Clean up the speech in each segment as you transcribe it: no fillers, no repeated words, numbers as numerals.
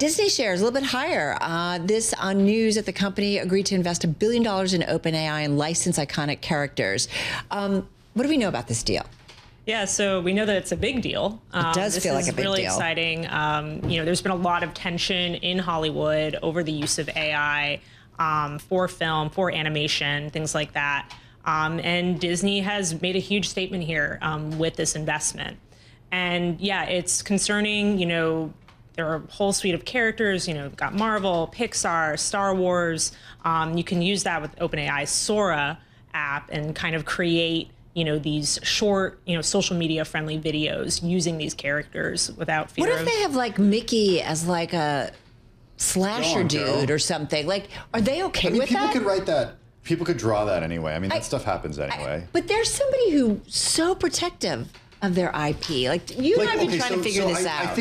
Disney shares a little bit higher. This on news that the company agreed to invest $1 billion in OpenAI and license iconic characters. What do we know about this deal? Yeah, so we know that it's a big deal. It does feel like a big deal. This is really exciting. There's been a lot of tension in Hollywood over the use of AI for film, for animation, things like that. And Disney has made a huge statement here with this investment. And yeah, it's concerning. There are a whole suite of characters. You've got Marvel, Pixar, Star Wars. You can use that with OpenAI's Sora app and kind of create these short, social media friendly videos using these characters without fear. What if they have like Mickey as like a slasher dude or something? Like, are they okay with people that? People could write that. People could draw that anyway. I mean, that stuff happens anyway. But there's somebody who's so protective of their IP. Like, you and I have been trying to figure this out.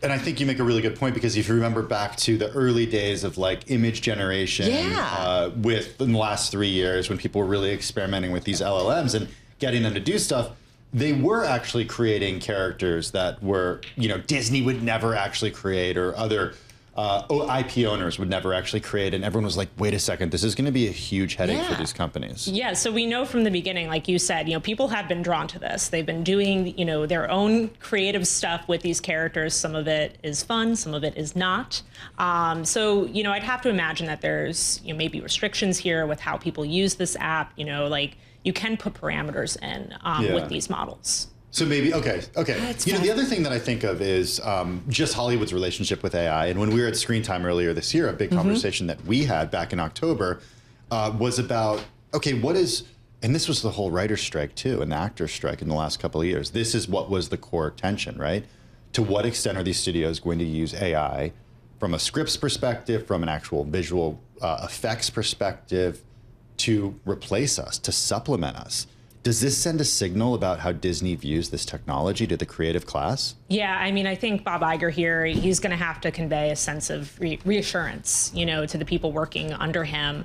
I think you make a really good point, because if you remember back to the early days of like image generation in the last 3 years, when people were really experimenting with these LLMs and getting them to do stuff, they were actually creating characters that were, Disney would never actually create, or other IP owners would never actually create. And everyone was like, wait a second, this is going to be a huge headache for these companies. Yeah, so we know from the beginning, like you said, people have been drawn to this. They've been doing, their own creative stuff with these characters. Some of it is fun, some of it is not. So, I'd have to imagine that there's, maybe restrictions here with how people use this app. Like you can put parameters in with these models. So maybe, okay. The other thing that I think of is just Hollywood's relationship with AI. And when we were at Screen Time earlier this year, a big conversation that we had back in October was about, and this was the whole writer's strike too, and the actor's strike in the last couple of years. This is what was the core tension, right? To what extent are these studios going to use AI from a scripts perspective, from an actual visual effects perspective, to replace us, to supplement us? Does this send a signal about how Disney views this technology to the creative class? Yeah, I think Bob Iger here, he's going to have to convey a sense of reassurance, to the people working under him.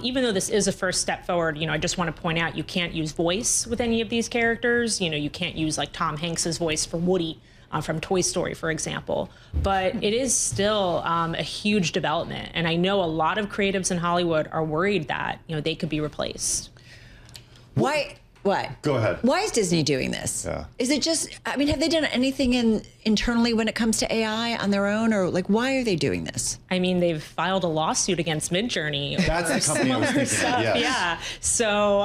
Even though this is a first step forward, I just want to point out you can't use voice with any of these characters. You can't use like Tom Hanks's voice for Woody from Toy Story, for example. But it is still a huge development. And I know a lot of creatives in Hollywood are worried that, they could be replaced. Why? What? Go ahead. Why is Disney doing this? Yeah. Is it just, have they done anything internally when it comes to AI on their own? Or like, why are they doing this? They've filed a lawsuit against Midjourney. That's the company I was thinking of, yes. Yeah. So,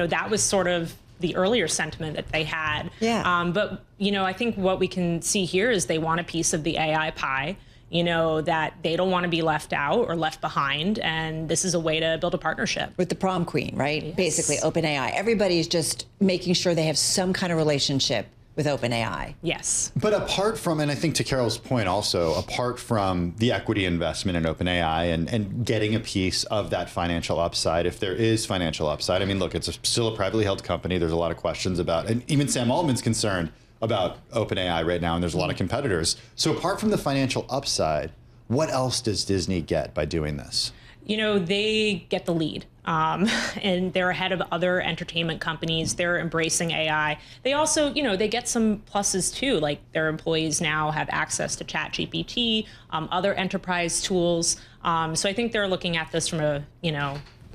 that was sort of the earlier sentiment that they had. Yeah. But, I think what we can see here is they want a piece of the AI pie. That they don't want to be left out or left behind. And this is a way to build a partnership. With the prom queen, right? Yes. Basically, OpenAI. Everybody's just making sure they have some kind of relationship with OpenAI. Yes. But apart from, and I think to Carol's point also, apart from the equity investment in OpenAI and getting a piece of that financial upside, if there is financial upside, look, it's still a privately held company. There's a lot of questions about, and even Sam Altman's concerned about OpenAI right now, and there's a lot of competitors. So apart from the financial upside, what else does Disney get by doing this? They get the lead, and they're ahead of other entertainment companies. They're embracing AI. They also, they get some pluses too, like their employees now have access to ChatGPT, other enterprise tools. So I think they're looking at this from a,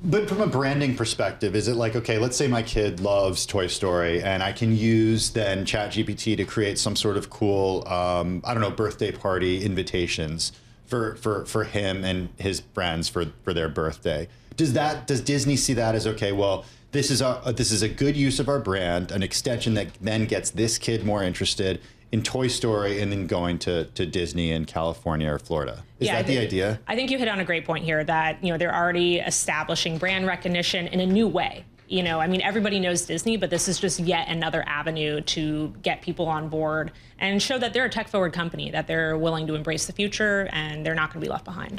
But from a branding perspective, is it like, okay, let's say my kid loves Toy Story and I can use then ChatGPT to create some sort of cool, birthday party invitations for him and his friends for their birthday. Does Disney see that as, okay, well, this is a good use of our brand, an extension that then gets this kid more interested in Toy Story and then going to Disney in California or Florida? Is that the idea? I think you hit on a great point here that, they're already establishing brand recognition in a new way. Everybody knows Disney, but this is just yet another avenue to get people on board and show that they're a tech-forward company, that they're willing to embrace the future and they're not going to be left behind.